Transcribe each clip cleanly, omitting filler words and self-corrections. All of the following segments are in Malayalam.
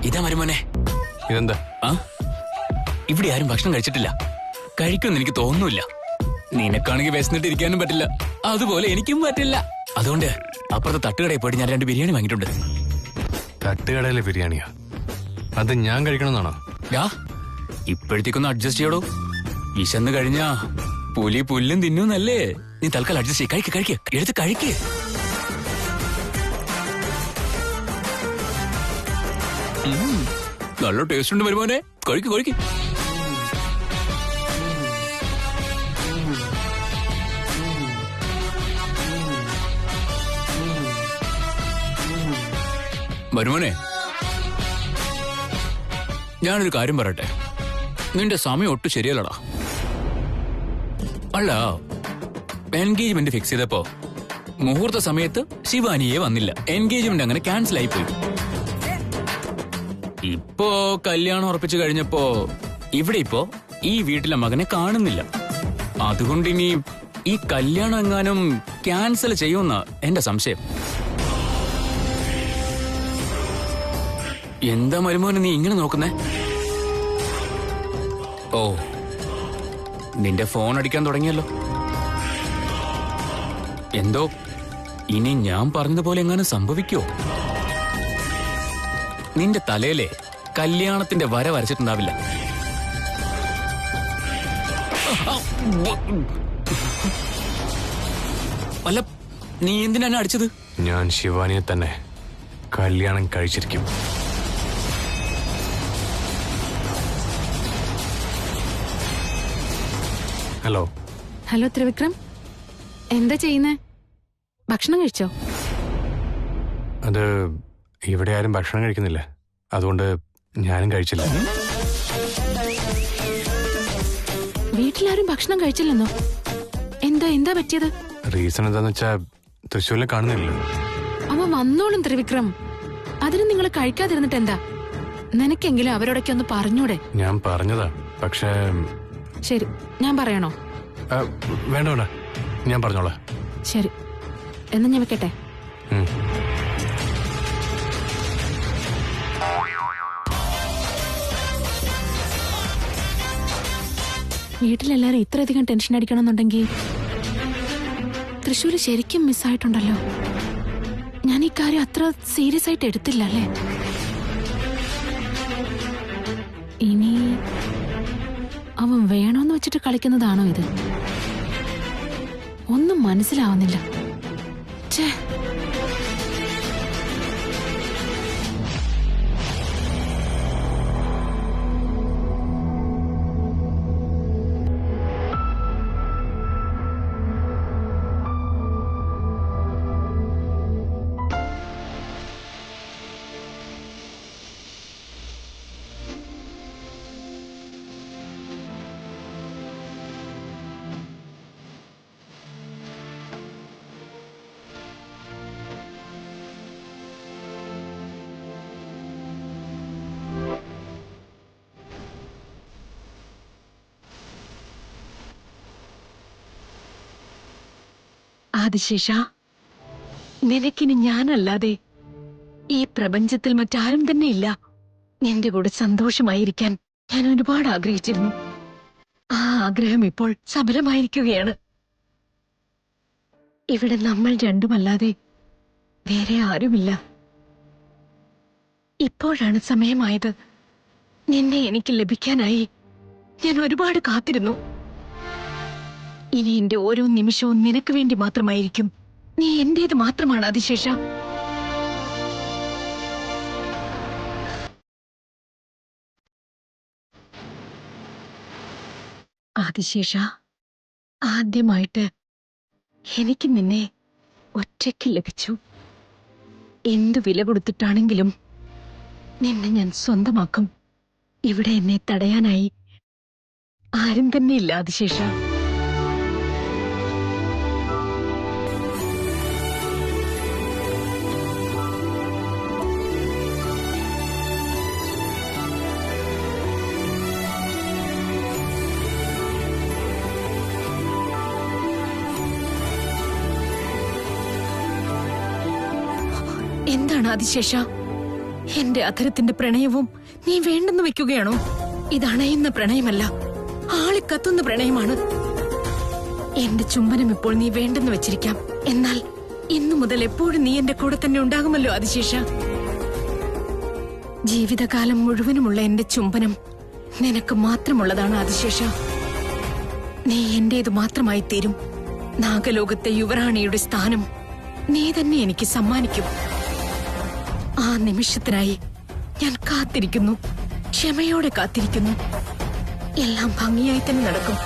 ഇതാ മരുമോനെ. ഇതെന്താ? ഇവിടെ ആരും ഭക്ഷണം കഴിച്ചിട്ടില്ല. കഴിക്കുമെന്ന് എനിക്ക് തോന്നുന്നില്ല. നിനക്കാണെങ്കിൽ വിശന്നിട്ട് ഇരിക്കാനും പറ്റില്ല, അതുപോലെ എനിക്കും പറ്റില്ല. അതുകൊണ്ട് അപ്പുറത്തെ തട്ടുകടയിൽ പോയിട്ട് ഞാൻ 2 ബിരിയാണി വാങ്ങിയിട്ടുണ്ട്. തട്ടുകടയിലെ ബിരിയാണിയാ? അത് ഞാൻ കഴിക്കണമെന്നാണോ? ഇപ്പോഴത്തേക്കൊന്ന് അഡ്ജസ്റ്റ് ചെയ്യടോ. വിശന്ന് കഴിഞ്ഞാ പുലി പുല്ലും തിന്നൂന്നല്ലേ. നീ തൽക്കാലം അഡ്ജസ്റ്റ് ചെയ്യ്. കഴിക്ക് എടുത്ത് കഴിക്ക്. നല്ല ടേസ്റ്റ് ഉണ്ട് മരുമോനെ. കഴിക്ക്. മരുമോനെ, ഞാനൊരു കാര്യം പറയട്ടെ. നിന്റെ സമയം ഒട്ടും ശരിയല്ലടാ. അല്ല, എൻഗേജ്മെന്റ് ഫിക്സ് ചെയ്തപ്പോ മുഹൂർത്ത സമയത്ത് ശിവാനിയെ വന്നില്ല. എൻഗേജ്മെന്റ് അങ്ങനെ ക്യാൻസൽ ആയിപ്പോയി. ഇപ്പോ കല്യാണം ഉറപ്പിച്ചു കഴിഞ്ഞപ്പോ ഇവിടെ ഈ വീട്ടിലെ മകനെ കാണുന്നില്ല. അതുകൊണ്ട് ഇനി ഈ കല്യാണം എങ്ങാനും ക്യാൻസൽ ചെയ്യുമെന്ന എന്റെ സംശയം. എന്താ മരുമോനെ നീ ഇങ്ങനെ നോക്കുന്നേ? ഓ, നിന്റെ ഫോൺ അടിക്കാൻ തുടങ്ങിയല്ലോ. എന്തോ ഇനി ഞാൻ പറഞ്ഞതുപോലെ എങ്ങാനും സംഭവിക്കോ? നിന്റെ തലയിലെ കല്യാണത്തിന്റെ വര വരച്ചിട്ടുണ്ടാവില്ല. അല്ല, നീ എന്തിനാണ് അടിച്ചത്? ഞാൻ ശിവാനിയെ തന്നെ കല്യാണം കഴിച്ചിരിക്കും. ഹലോ ത്രിവിക്രം, എന്താ ചെയ്യുന്നേ? ഭക്ഷണം കഴിച്ചോ? അത് ഇവിടെ ആരും ഭക്ഷണം കഴിക്കുന്നില്ല, അതുകൊണ്ട് ഞാനും കഴിച്ചില്ല. വീട്ടിലാരും ഭക്ഷണം കഴിച്ചില്ലെന്നോ? എന്താ പറ്റിയത്? റീസൺ എന്താന്ന് വെച്ചാ തൃശ്ശൂരിൽ കാണുന്നില്ലല്ലോ. അവൻ വന്നോളും ത്രിവിക്രം. അതിന് നിങ്ങൾ കഴിക്കാതിരുന്നിട്ട് എന്താ? നിനക്കെങ്കിലും അവരോടൊക്കെ ഒന്ന് പറഞ്ഞൂടെ? ഞാൻ പറഞ്ഞതാ, പക്ഷേ... ശരി, ഞാൻ പറയണോ? വേണ്ട, ഞാൻ പറഞ്ഞോളാം. ശരി, എന്നാ ഞാൻ വെക്കട്ടെ. വീട്ടിലെല്ലാരും ഇത്രയധികം ടെൻഷൻ അടിക്കണമെന്നുണ്ടെങ്കിൽ തൃശ്ശൂര് ശരിക്കും മിസ്സായിട്ടുണ്ടല്ലോ. ഞാൻ ഈ കാര്യം അത്ര സീരിയസ് ആയിട്ട് എടുത്തില്ല അല്ലേ? ഇനി അവൻ വേണോന്ന് വെച്ചിട്ട് കളിക്കുന്നതാണോ ഇത്? ഒന്നും മനസ്സിലാവുന്നില്ല. ഛേ, ആദിശേഷ, നിനക്കിനി ഞാനല്ലാതെ ഈ പ്രപഞ്ചത്തിൽ മറ്റാരും തന്നെ ഇല്ല. നിന്റെ കൂടെ സന്തോഷമായിരിക്കാൻ ഞാൻ ഒരുപാട് ആഗ്രഹിച്ചിരുന്നു. ആ ആഗ്രഹം ഇപ്പോൾ സഫലമായിരിക്കുകയാണ്. ഇവിടെ നമ്മൾ രണ്ടുമല്ലാതെ വേറെ ആരുമില്ല. ഇപ്പോഴാണ് സമയമായത്. നിന്നെ എനിക്ക് ലഭിക്കാനായി ഞാൻ ഒരുപാട് കാത്തിരുന്നു. ഇനി എന്റെ ഓരോ നിമിഷവും നിനക്ക് വേണ്ടി മാത്രമായിരിക്കും. നീ എന്റേത് മാത്രമാണ് ആദിശേഷ. ആദിശേഷ, ആദ്യമായിട്ട് എനിക്ക് നിന്നെ ഒറ്റയ്ക്ക് ലഭിച്ചു. എന്തു വില കൊടുത്തിട്ടാണെങ്കിലും നിന്നെ ഞാൻ സ്വന്തമാക്കും. ഇവിടെ എന്നെ തടയാനായി ആരും തന്നെ ഇല്ല ആദിശേഷ. എന്താണ് ആദിശേഷ? എന്റെ അധരത്തിന്റെ പ്രണയവും നീ വേണ്ടെന്ന് വെക്കുകയാണോ? ഇതണയുന്ന പ്രണയമല്ല, ആളിക്കത്തുന്ന പ്രണയമാണ്. എന്റെ ചുംബനം ഇപ്പോൾ നീ വേണ്ടെന്ന് വെച്ചിരിക്കാം. എന്നാൽ ഇന്നു മുതൽ എപ്പോഴും നീ എന്റെ കൂടെ തന്നെ ഉണ്ടാകുമല്ലോ അതിശേഷ. ജീവിതകാലം മുഴുവനുമുള്ള എന്റെ ചുംബനം നിനക്ക് മാത്രമുള്ളതാണ് അതിശേഷ. നീ എന്റേത് മാത്രമായി തീരും. നാഗലോകത്തെ യുവറാണിയുടെ സ്ഥാനം നീ തന്നെ എനിക്ക് സമ്മാനിക്കും. ആ നിമിഷത്തിനായി ഞാൻ കാത്തിരിക്കുന്നു, ക്ഷമയോടെ കാത്തിരിക്കുന്നു. എല്ലാം ഭംഗിയായി തന്നെ നടക്കും.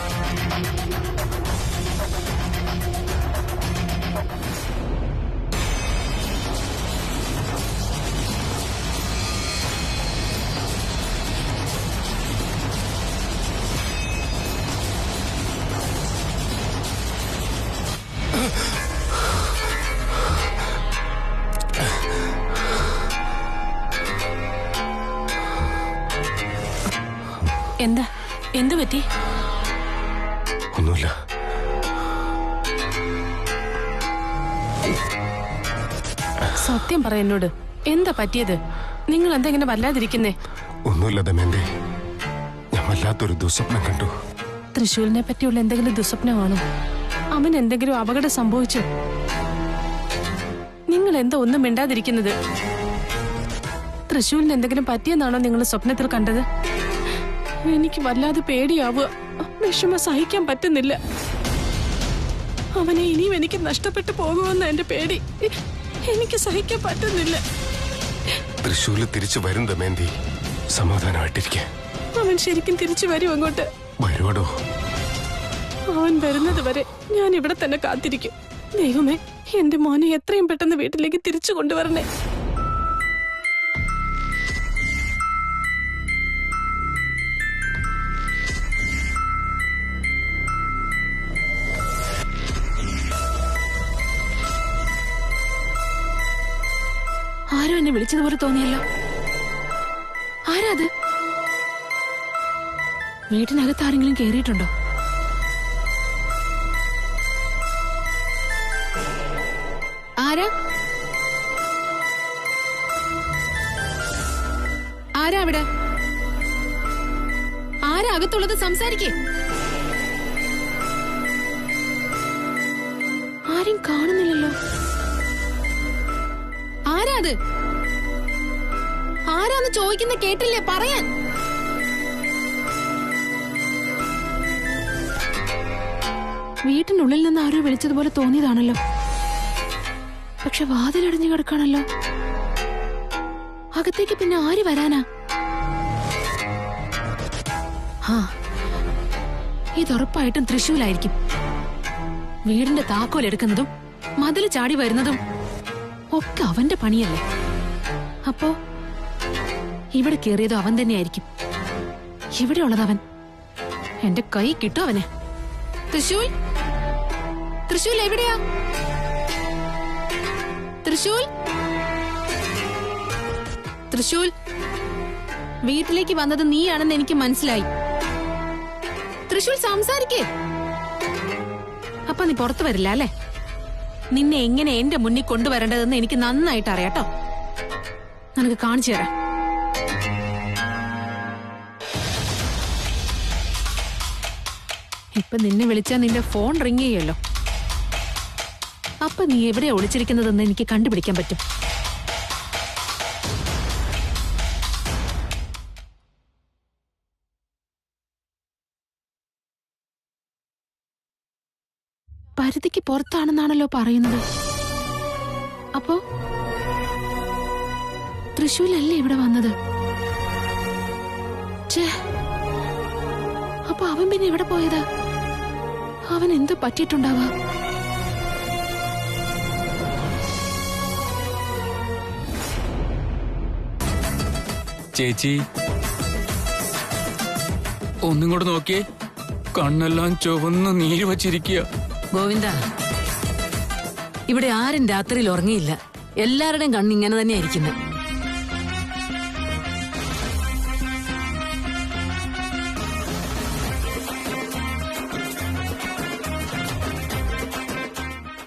എന്താ, എന്തു പറ്റി? ഒന്നുമില്ല. സത്യം പറ എന്നോട്, എന്താ പറ്റിയത്? നിങ്ങൾ എന്താ ഇങ്ങനെ വല്ലാതിരിക്കുന്നേ? ഒന്നുമില്ല ദമയന്തി, ഞാൻ വല്ലാത്തൊരു ദുസ്വപ്നം കണ്ടു. തൃശൂലിനെ പറ്റിയുള്ള എന്തെങ്കിലും ദുസ്വപ്നമാണോ? അവൻ എന്തെങ്കിലും അപകടം സംഭവിച്ചോ? നിങ്ങൾ എന്താ ഒന്നും മിണ്ടാതിരിക്കുന്നത്? തൃശൂലിന് എന്തെങ്കിലും പറ്റിയെന്നാണോ നിങ്ങൾ സ്വപ്നത്തിൽ കണ്ടത്? എനിക്ക് വല്ലാതെ പേടിയാവുക, വിഷമം സഹിക്കാൻ പറ്റുന്നില്ല. അവനെ ഇനിയും എനിക്ക് നഷ്ടപ്പെട്ടു പോകുമെന്ന എന്റെ പേടി എനിക്ക് സഹിക്കാൻ പറ്റുന്നില്ല. തൃശ്ശൂരിൽ തിരിച്ചു വരും ദമയന്തി, സമാധാനമായിട്ടിരിക്കെ. അവൻ ശരിക്കും തിരിച്ചു വരും അങ്ങോട്ട്? വരുവടോ. അവൻ വരുന്നത് വരെ ഞാൻ ഇവിടെ തന്നെ കാത്തിരിക്കും. ദൈവമേ, എന്റെ മോനെ എത്രയും പെട്ടെന്ന് വീട്ടിലേക്ക് തിരിച്ചു കൊണ്ടുവരണേ. ആരോ എന്നെ വിളിച്ചതുപോലെ തോന്നിയല്ലോ. ആരാ അത്? വീട്ടിനകത്ത് ആരെങ്കിലും കേറിയിട്ടുണ്ടോ? ആരാ? ആരാ അവിടെ? ആരാ അകത്തുള്ളത്? സംസാരിക്കേ. ആരും കാണുന്നില്ലല്ലോ. ആരാ അത്? ആരാന്ന് ചോദിക്കുന്ന കേട്ടില്ലേ? പറയാൻ. വീട്ടിനുള്ളിൽ നിന്ന് ആരോ വിളിച്ചതുപോലെ തോന്നിയതാണല്ലോ. പക്ഷെ വാതിലടഞ്ഞു കിടക്കാണല്ലോ. അകത്തേക്ക് പിന്നെ ആര് വരാനാ? ആ, ഇതുറപ്പായിട്ടും തൃശ്ശൂലായിരിക്കും. വീടിന്റെ താക്കോൽ എടുക്കുന്നതും മതില് ചാടി വരുന്നതും ഒക്കെ അവന്റെ പണിയല്ലേ. അപ്പോ ഇവിടെ കേറിയതും അവൻ തന്നെയായിരിക്കും. ഇവിടെ ഉള്ളതവൻ. എന്റെ കൈ കിട്ടും അവന്. തൃശ്ശൂൽ, തൃശ്ശൂൽ എവിടെയാ? തൃശ്ശൂൽ, തൃശ്ശൂൽ, വീട്ടിലേക്ക് വന്നത് നീയാണെന്ന് എനിക്ക് മനസ്സിലായി. തൃശ്ശൂൽ, സംസാരിക്കേ. അപ്പൊ നീ പുറത്തു വരില്ല അല്ലേ? നിന്നെ എങ്ങനെ എന്റെ മുന്നിൽ കൊണ്ടുവരേണ്ടതെന്ന് എനിക്ക് നന്നായിട്ട് അറിയാട്ടോ. നിനക്ക് കാണിച്ചു തരാം. ഇപ്പൊ നിന്നെ വിളിച്ചാ നിന്റെ ഫോൺ റിങ് ചെയ്യല്ലോ. അപ്പൊ നീ എവിടെയാ ഒളിച്ചിരിക്കുന്നതെന്ന് എനിക്ക് കണ്ടുപിടിക്കാൻ പറ്റും. പരിധിക്ക് പുറത്താണെന്നാണല്ലോ പറയുന്നത്. അപ്പോ തൃശ്ശൂലല്ലേ ഇവിടെ വന്നത്? അപ്പൊ അവൻ പിന്നെ എവിടെ പോയത്? അവൻ എന്ത് പറ്റിയിട്ടുണ്ടാവാ? ചേച്ചി, ഒന്നിങ്ങോട്ട് നോക്കിയേ. കണ്ണെല്ലാം ചുവന്ന് നീര് വച്ചിരിക്കുക. ഗോവിന്ദ, ഇവിടെ ആരും രാത്രിയിൽ ഉറങ്ങിയില്ല. എല്ലാവരുടെയും കണ്ണിങ്ങനെ തന്നെയായിരിക്കുന്നത്.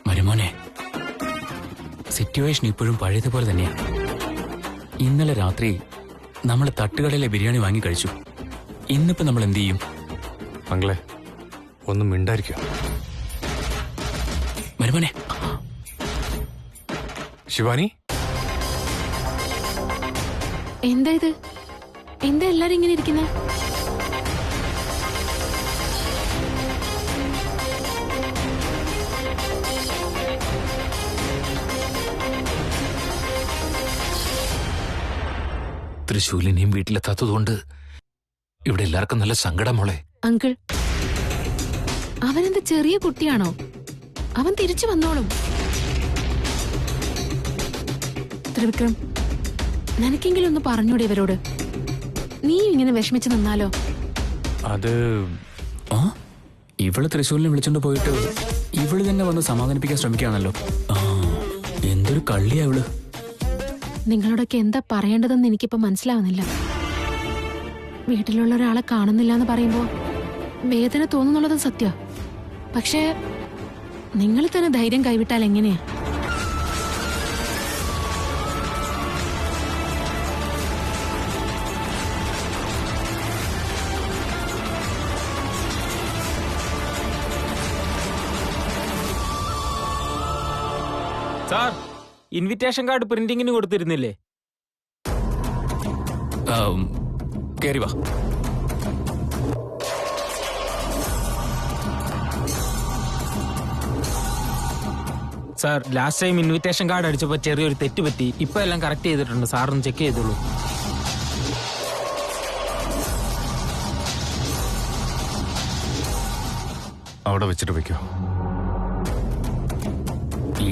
മരുമോനെ, സിറ്റുവേഷൻ ഇപ്പോഴും പഴയതുപോലെ തന്നെയാണ്. ഇന്നലെ രാത്രി നമ്മൾ തട്ടുകടയിലെ ബിരിയാണി വാങ്ങി കഴിച്ചു. ഇന്നിപ്പോ നമ്മൾ എന്ത് ചെയ്യും? അങ്കിളെ ഒന്നും മിണ്ടായിരിക്കും. മരുമോനെ, ശിവാനി, എന്താ ഇത്? എന്താ എല്ലാരും ഇങ്ങനെ ഇരിക്കുന്നത്? തൃശ്ശൂലിനെയും വീട്ടിലെത്താത്തതുകൊണ്ട് ഇവിടെ എല്ലാവർക്കും നല്ല സങ്കടം മോളെ. അങ്കിൾ, അവനെന്ത് ചെറിയ കുട്ടിയാണോ? അവൻ തിരിച്ചു വന്നോളും. ത്രിവിക്രം, നിനക്കെങ്കിലും ഒന്ന് പറഞ്ഞൂടെ ഇവരോട്? നീയും ഇങ്ങനെ വിഷമിച്ച് നിന്നാലോ? അത് ആ ഇവള് തൃശ്ശൂരിനെ വിളിച്ചോണ്ട് പോയിട്ട് ഇവള് തന്നെ വന്ന് സമാധാനിപ്പിക്കാൻ ശ്രമിക്കുകയാണല്ലോ. ആ എന്തൊരു കള്ളിയാ ഇവള്. നിങ്ങളോടൊക്കെ എന്താ പറയേണ്ടതെന്ന് എനിക്കിപ്പോ മനസ്സിലാവുന്നില്ല. വീട്ടിലുള്ള ഒരാളെ കാണുന്നില്ല എന്ന് പറയുമ്പോ വേദന തോന്നുന്നുള്ളത് സത്യ. പക്ഷേ നിങ്ങൾ തന്നെ ധൈര്യം കൈവിട്ടാൽ എങ്ങനെയാ? സാർ, ഇൻവിറ്റേഷൻ കാർഡ് പ്രിന്റിങ്ങിന് കൊടുത്തിരുന്നില്ലേ? കേറി വാ. Sir, last time invitation card അടിച്ചപ്പോൾ ചെറിയൊരു തെറ്റ് പറ്റി. ഇപ്പൊ എല്ലാം കറക്റ്റ് ചെയ്തിട്ടുണ്ട്. സാറൊന്ന് ചെക്ക് ചെയ്തോളൂ. അവിടെ വെച്ചിട്ട് വയ്ക്കോ.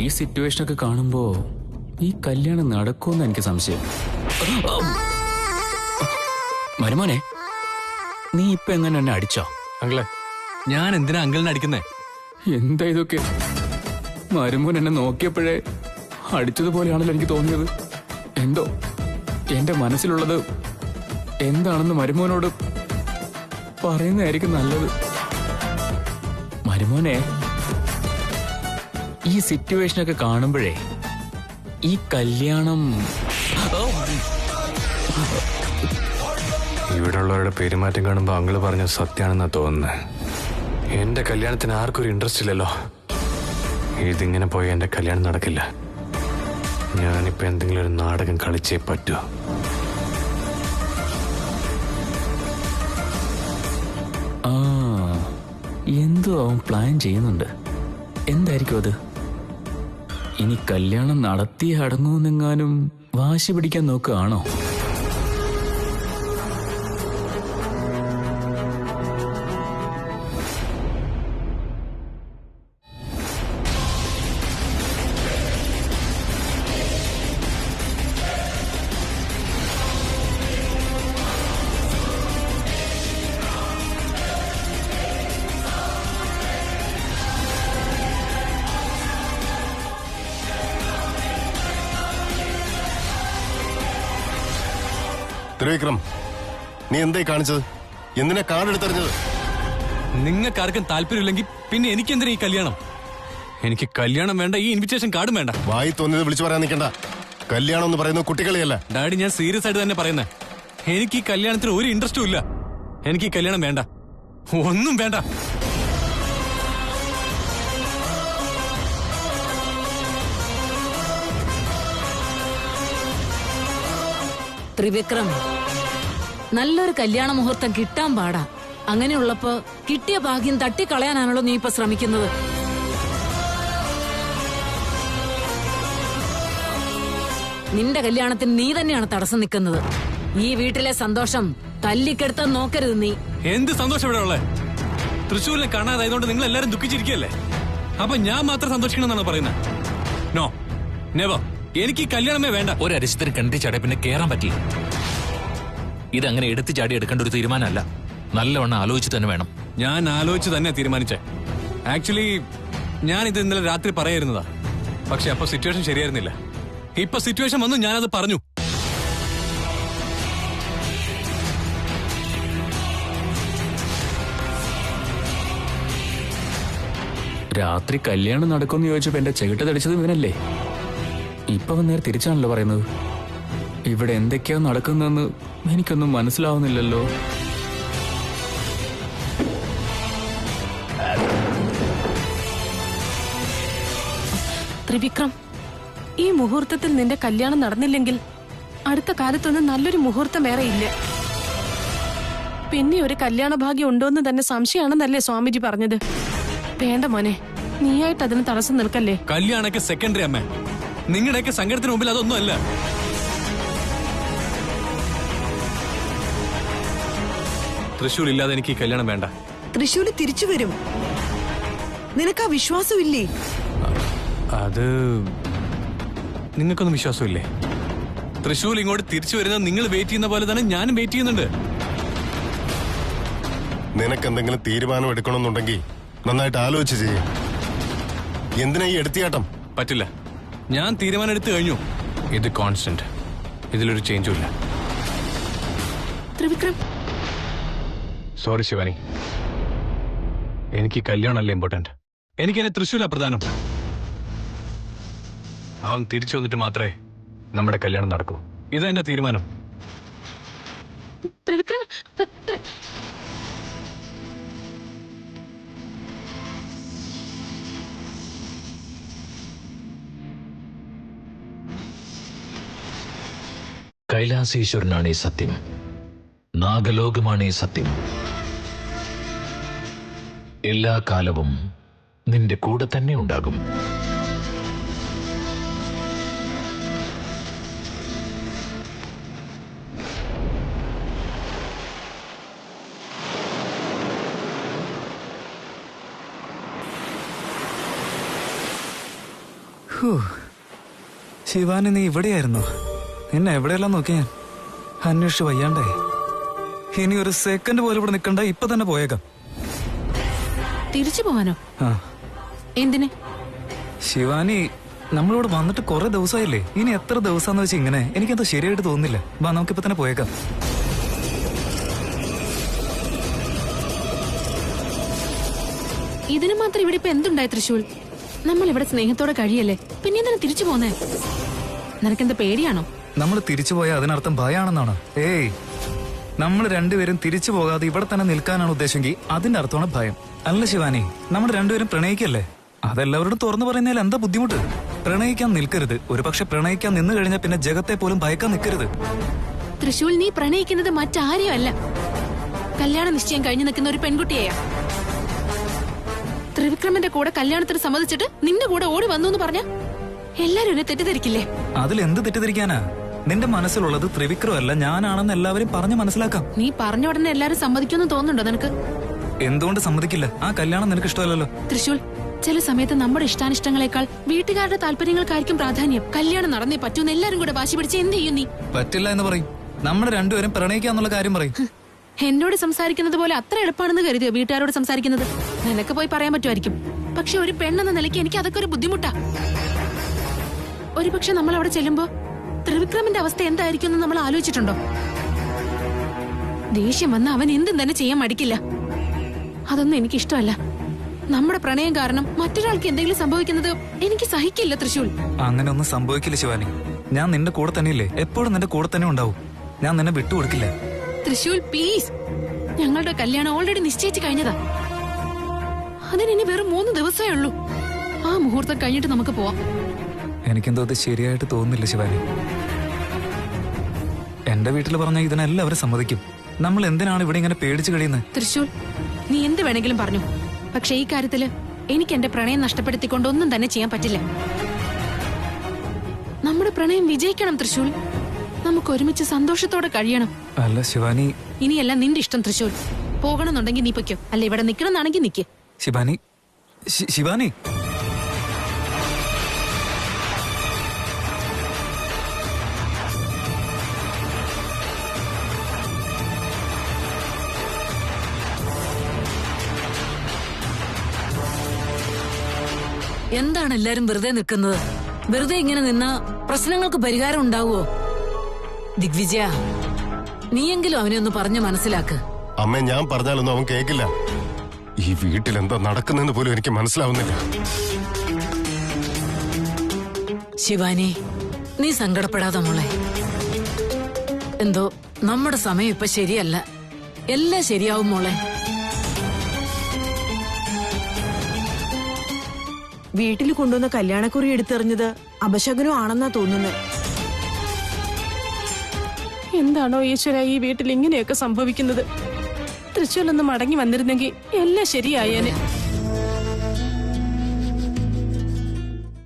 ഈ സിറ്റുവേഷനൊക്കെ കാണുമ്പോ ഈ കല്യാണം നടക്കുമെന്ന് എനിക്ക് സംശയം. മരുമോനെ, നീ ഇപ്പൊ എങ്ങനെ എന്നെ അടിച്ചോ? അങ്കിളെ, ഞാൻ എന്തിനാ അങ്കിളിനെ അടിക്കുന്നേ? എന്താ ഇതൊക്കെ? മരുമോൻ എന്നെ നോക്കിയപ്പോഴേ അടിച്ചതുപോലെയാണല്ലോ എനിക്ക് തോന്നിയത്. എന്തോ എന്റെ മനസ്സിലുള്ളത് എന്താണെന്ന് മരുമോനോട് പറയുന്നതായിരിക്കും നല്ലത്. മരുമോനെ, ഈ സിറ്റുവേഷനൊക്കെ കാണുമ്പോഴേ ഈ കല്യാണം ഇവിടെയുള്ളവരുടെ പെരുമാറ്റം കാണുമ്പോൾ അങ്കിള് പറഞ്ഞത് സത്യമാണെന്നാ തോന്നുന്നത്. എന്റെ കല്യാണത്തിന് ആർക്കും ഒരു ഇൻട്രസ്റ്റ് ഇല്ലല്ലോ. ഇതിങ്ങനെ പോയ എന്റെ കല്യാണം നടക്കില്ല. ഞാനിപ്പോ എന്തെങ്കിലും ഒരു നാടകം കളിച്ചേ പറ്റൂ. ആ എന്തോ അവൻ പ്ലാൻ ചെയ്യുന്നുണ്ട്. എന്തായിരിക്കും അത്? ഇനി കല്യാണം നടത്തി അടങ്ങുമെന്നെങ്ങാനും വാശി പിടിക്കാൻ നോക്കുകയാണോ? ത്രിവിക്രം, നീ എന്തായി കാണിച്ചത്? എന്തിനാ കാർഡ് എടുത്തെറിഞ്ഞത്? നിങ്ങൾക്കാർക്കും താല്പര്യമില്ലെങ്കിൽ പിന്നെ എനിക്ക് എന്തിനാ ഈ കല്യാണം? എനിക്ക് കല്യാണം വേണ്ട, ഈ ഇൻവിറ്റേഷൻ കാർഡും വേണ്ട. വായി തോന്നിയത് വിളിച്ചു പറയാൻ നിൽക്കണ്ട. കല്യാണം എന്ന് പറയുന്നത് കുട്ടികളിയല്ല. ഡാഡി, ഞാൻ സീരിയസ് ആയിട്ട് തന്നെ പറയുന്നത്. എനിക്ക് ഈ കല്യാണത്തിന് ഒരു ഇൻട്രസ്റ്റും ഇല്ല. എനിക്ക് ഈ കല്യാണം വേണ്ട, ഒന്നും വേണ്ട. ത്രിവിക്രം, നല്ലൊരു കല്യാണ മുഹൂർത്തം കിട്ടാൻ പാടാ. അങ്ങനെയുള്ളപ്പോ കിട്ടിയ ഭാഗ്യം തട്ടിക്കളയാനാണല്ലോ നീ ഇപ്പൊ ശ്രമിക്കുന്നത്. നിന്റെ കല്യാണത്തിന് നീ തന്നെയാണ് തടസ്സം നിൽക്കുന്നത്. ഈ വീട്ടിലെ സന്തോഷം തല്ലിക്കെടുത്താൻ നോക്കരുത് നീ. എന്ത് സന്തോഷം ഇവിടെ ഉള്ളേ? തൃശ്ശൂരിനെ കാണാതായതുകൊണ്ട് നിങ്ങൾ എല്ലാരും ദുഃഖിച്ചിരിക്കുകയല്ലേ? അപ്പൊ ഞാൻ മാത്രം സന്തോഷിക്കണമെന്നാണ് പറയുന്നത്? No, never. എനിക്ക് ഈ കല്യാണമേ വേണ്ട. ഒരു അരിശത്തിന് കണ്ടി ചാടിയ പിന്നെ കേറാൻ പറ്റില്ല. ഇതങ്ങനെ എടുത്തു ചാടി എടുക്കേണ്ട ഒരു തീരുമാനമല്ല. നല്ലവണ്ണം ആലോചിച്ച് തന്നെ വേണം. ഞാൻ ആലോചിച്ച് തന്നെ തീരുമാനിച്ചേ. ആക്ച്വലി ഞാൻ ഇത് ഇന്നലെ രാത്രി പറയായിരുന്നതാ. പക്ഷെ അപ്പൊ സിറ്റുവേഷൻ ശരിയായിരുന്നില്ല. ഇപ്പൊ സിറ്റുവേഷൻ വന്നു, ഞാനത് പറഞ്ഞു. രാത്രി കല്യാണം നടക്കുമെന്ന് ചോദിച്ചപ്പോ എന്റെ ചെകിട്ട തടിച്ചത് ഇവനല്ലേ? ഇപ്പൊ നേരെ തിരിച്ചാണല്ലോ പറയുന്നത്. ഇവിടെ എന്തൊക്കെയാ നടക്കുന്നതെന്ന് എനിക്കൊന്നും മനസ്സിലാവുന്നില്ലല്ലോ. ത്രിവിക്രം, ഈ മുഹൂർത്തത്തിൽ നിന്റെ കല്യാണം നടന്നില്ലെങ്കിൽ അടുത്ത കാലത്തൊന്നും നല്ലൊരു മുഹൂർത്തം വേറെ ഇല്ല. പിന്നെ ഒരു കല്യാണ ഭാഗ്യം ഉണ്ടോന്ന് തന്നെ സംശയമാണെന്നല്ലേ സ്വാമിജി പറഞ്ഞത്? വേണ്ട മോനെ, നീയായിട്ട് അതിന് തടസ്സം നിൽക്കല്ലേ. കല്യാണൊക്കെ സെക്കൻഡറി അമ്മ. നിങ്ങളുടെയൊക്കെ സങ്കടത്തിന് മുമ്പിൽ അതൊന്നും അല്ല. തൃശ്ശൂർ ഇല്ലാതെ എനിക്ക് ഈ കല്യാണം വേണ്ട. തൃശ്ശൂര് തിരിച്ചു വരും. നിനക്ക് ആ വിശ്വാസമില്ലേ? അത് നിങ്ങൾക്കൊന്നും വിശ്വാസമില്ലേ? തൃശ്ശൂർ ഇങ്ങോട്ട് തിരിച്ചു വരുന്നത് നിങ്ങൾ വെയിറ്റ് ചെയ്യുന്ന പോലെ തന്നെ ഞാനും വെയിറ്റ് ചെയ്യുന്നുണ്ട്. നിനക്ക് എന്തെങ്കിലും തീരുമാനം എടുക്കണമെന്നുണ്ടെങ്കിൽ നന്നായിട്ട് ആലോചിച്ച് ചെയ്യും. എന്തിനാ ഈ എടുത്തിയാട്ടം? പറ്റില്ല. ഞാൻ തീരുമാനം എടുത്തു കഴിഞ്ഞു. ഇത് കോൺസ്റ്റന്റ്. ഇതിലൊരു ചേഞ്ചും ഇല്ല. ത്രിവിക്രം, സോറി ശിവാനി, എനിക്ക് കല്യാണമല്ല ഇമ്പോർട്ടന്റ്. എനിക്ക് എന്നെ തൃശ്ശൂരാ പ്രധാനം. അവൻ തിരിച്ചു വന്നിട്ട് മാത്രമേ നമ്മുടെ കല്യാണം നടക്കൂ. ഇതാ എന്റെ തീരുമാനം. ത്രിവിക്രം, കൈലാസേശ്വരനാണ് ഈ സത്യം, നാഗലോകമാണ് ഈ സത്യം. എല്ലാ കാലവും നിന്റെ കൂടെ തന്നെ ഉണ്ടാകും. ശിവാനി, നീ ഇവിടെയായിരുന്നു? നിന്നെ എവിടെയെല്ലാം നോക്കി ഞാൻ അന്വേഷിച്ച് വയ്യാണ്ടേ. ഇനി ഒരു സെക്കൻഡ് പോലും ഇവിടെ നിൽക്കണ്ട, ഇപ്പൊ തന്നെ പോയേക്കാം. തിരിച്ചു പോവാനോ? ആ എന്തിന്? ശിവാനി, നമ്മളിവിടെ വന്നിട്ട് കുറെ ദിവസമായില്ലേ? ഇനി എത്ര ദിവസമാന്ന് വെച്ചാൽ ഇങ്ങനെ എനിക്കെന്താ ശരിയായിട്ട് തോന്നുന്നില്ല. വാ, നമുക്കിപ്പോ തന്നെ പോയേക്കാം. ഇതിന് മാത്രം ഇവിടെ ഇപ്പൊ എന്തുണ്ടായി തൃശൂൽ? നമ്മൾ ഇവിടെ സ്നേഹത്തോടെ കഴിയല്ലേ, പിന്നെ എന്തിനാ തിരിച്ചു പോന്നേ? നിനക്കെന്താ പേടിയാണോ? നമ്മൾ തിരിച്ചു പോയാൽ അതിനർത്ഥം ഭയാണെന്നാണോ? ഏയ്, നമ്മൾ രണ്ടുപേരും തിരിച്ചു പോകാതെ ഇവിടെ തന്നെ നിൽക്കാനാണ് ഉദ്ദേശമെങ്കിൽ അതിന്റെ അർത്ഥമാണ് ഭയം. അല്ല ശിവാനി, നമ്മൾ രണ്ടുപേരും പ്രണയിക്കല്ലേ? അതെല്ലാവരോടും തുറന്നു പറയുന്നതിൽ എന്താ ബുദ്ധിമുട്ട്? പ്രണയിക്കാൻ നിൽക്കരുത്. ഒരു പക്ഷെ പ്രണയിക്കാൻ നിന്ന് കഴിഞ്ഞാൽ പിന്നെ ജഗത്തെ പോലും ഭയക്കാൻ നിൽക്കരുത്. തൃശൂൽ, നീ പ്രണയിക്കുന്നത് മറ്റാരെയും അല്ല, കല്യാണ നിശ്ചയം കഴിഞ്ഞു നിൽക്കുന്ന ഒരു പെൺകുട്ടിയെയാ. ത്രിവിക്രമന്റെ കൂടെ കല്യാണത്തിന് സമ്മതിച്ചിട്ട് നിന്റെ കൂടെ ഓടി വന്നു എന്ന് പറഞ്ഞ എല്ലാരും എന്നെ തെറ്റിദ്ധരിക്കില്ലേ? അതിൽ എന്ത് തെറ്റിദ്ധരിക്കാനാ? നിന്റെ മനസ്സിലുള്ളത് ത്രിവിക്രം അല്ല, ഞാനാണെന്ന് എല്ലാവരും പറഞ്ഞു മനസ്സിലാക്കാം. നീ പറഞ്ഞ ഉടനെ എല്ലാരും സമ്മതിക്കുമെന്ന് തോന്നുന്നുണ്ടോ നിനക്ക്? എന്തുകൊണ്ട് സമ്മതിക്കില്ല? ആ കല്യാണം നിനക്ക് ഇഷ്ടമല്ലല്ലോ. തൃശൂൽ, ചില സമയത്ത് നമ്മുടെ ഇഷ്ടാനിഷ്ടങ്ങളെക്കാൾ വീട്ടുകാരുടെ താല്പര്യങ്ങൾക്കായിരിക്കും പ്രാധാന്യം. കല്യാണം നടന്നേ പറ്റൂന്ന് എല്ലാരും കൂടെ വാശി പിടിച്ച് എന്ത് ചെയ്യും നീ? പറ്റില്ല എന്ന് പറയും. നമ്മൾ രണ്ടുപേരും പ്രണയിക്കാന്നുള്ള കാര്യം പറയും. എന്നോട് സംസാരിക്കുന്നത് പോലെ അത്ര എളുപ്പമാണെന്ന് കരുതിയോ വീട്ടുകാരോട് സംസാരിക്കുന്നത്? നിനക്ക് പോയി പറയാൻ പറ്റുമായിരിക്കും, പക്ഷെ ഒരു പെണ്ണെന്ന നിലയ്ക്ക് എനിക്ക് അതൊക്കെ ഒരു ബുദ്ധിമുട്ടാ. ഒരുപക്ഷെ നമ്മൾ അവിടെ ചെല്ലുമ്പോ ത്രിവിക്രമന്റെ അവസ്ഥ എന്തായിരിക്കും എന്ന് നമ്മൾ ആലോചിച്ചിട്ടുണ്ടോ? ദേഷ്യം വന്ന അവൻ എന്തും തന്നെ ചെയ്യാൻ മടിക്കില്ല. അതൊന്നും എനിക്കിഷ്ടമല്ല. നമ്മുടെ പ്രണയം കാരണം മറ്റൊരാൾക്ക് എന്തെങ്കിലും സംഭവിക്കുന്നത് എനിക്ക് സഹിക്കില്ല തൃശൂൽ. അങ്ങനെ ഒന്നും സംഭവിക്കില്ല ശിവാനി. ഞാൻ നിന്റെ കൂടെ തന്നെയില്ലേ? എപ്പോഴും നിന്റെ കൂടെ തന്നെ ഉണ്ടാവും. ഞാൻ നിന്നെ വിട്ടുകൊടുക്കില്ല. തൃശൂൽ, പ്ലീസ്. ഞങ്ങളുടെ കല്യാണം ഓൾറെഡി നിശ്ചയിച്ചു കഴിഞ്ഞതാ. അതിനി വെറും 3 ദിവസമേ ഉള്ളൂ. ആ മുഹൂർത്തം കഴിഞ്ഞിട്ട് നമുക്ക് പോവാം. എനിക്കെന്തോ അത് ശരിയായിട്ട് തോന്നുന്നില്ല ശിവാനി. എന്റെ വീട്ടിൽ പറഞ്ഞാൽ ഇതിനെല്ലാവരും സമ്മതിക്കും. നമ്മൾ എന്തിനാണ് ഇവിടെ ഇങ്ങനെ പേടിച്ചു കഴിയുന്നത്? തൃശൂൽ, നീ എന്ത് വേണമെങ്കിലും പറഞ്ഞു, പക്ഷെ ഈ കാര്യത്തില് എനിക്ക് എന്റെ പ്രണയം നഷ്ടപ്പെടുത്തിക്കൊണ്ടൊന്നും തന്നെ ചെയ്യാൻ പറ്റില്ല. നമ്മുടെ പ്രണയം വിജയിക്കണം തൃശൂൽ. നമുക്ക് ഒരുമിച്ച് സന്തോഷത്തോടെ കഴിയണം. അല്ല ശിവാനി, ഇനിയല്ല നിന്റെ ഇഷ്ടം തൃശൂൽ. പോകണമെന്നുണ്ടെങ്കിൽ നീ പൊയ്ക്കോ, അല്ല ഇവിടെ നിൽക്കണമെന്നാണെങ്കിൽ നിൽക്ക്. ശിവാനി, ശിവാനി, എന്താണ് എല്ലാരും വെറുതെ നിൽക്കുന്നത്? വെറുതെ ഇങ്ങനെ നിന്നാ പ്രശ്നങ്ങൾക്ക് പരിഹാരം ഉണ്ടാവുമോ? ദിഗ്വിജയ, നീയെങ്കിലും അവനെ ഒന്ന് പറഞ്ഞു മനസ്സിലാക്ക്. അമ്മ, ഞാൻ പറഞ്ഞാലൊന്നും അവൻ കേൾക്കില്ല. ഈ വീട്ടിൽ എന്താ നടക്കുന്നെന്ന് പോലും എനിക്ക് മനസ്സിലാവുന്നില്ല. ശിവാനി, നീ സങ്കടപ്പെടാതെ മോളെ. എന്തോ നമ്മുടെ സമയം ഇപ്പൊ ശരിയല്ല. എല്ലാം ശരിയാവും മോളെ. വീട്ടിൽ കൊണ്ടുവന്ന കല്യാണക്കുറി എടുത്തെറിഞ്ഞത് അപശകുനം ആണെന്നാ തോന്നുന്നത്. എന്താണോ ഈശ്വര ഈ വീട്ടിൽ ഇങ്ങനെയൊക്കെ സംഭവിക്കുന്നത്? തൃശ്ശൂലൊന്ന് മടങ്ങി വന്നിരുന്നെങ്കിൽ എല്ലാം ശരിയായേനെ.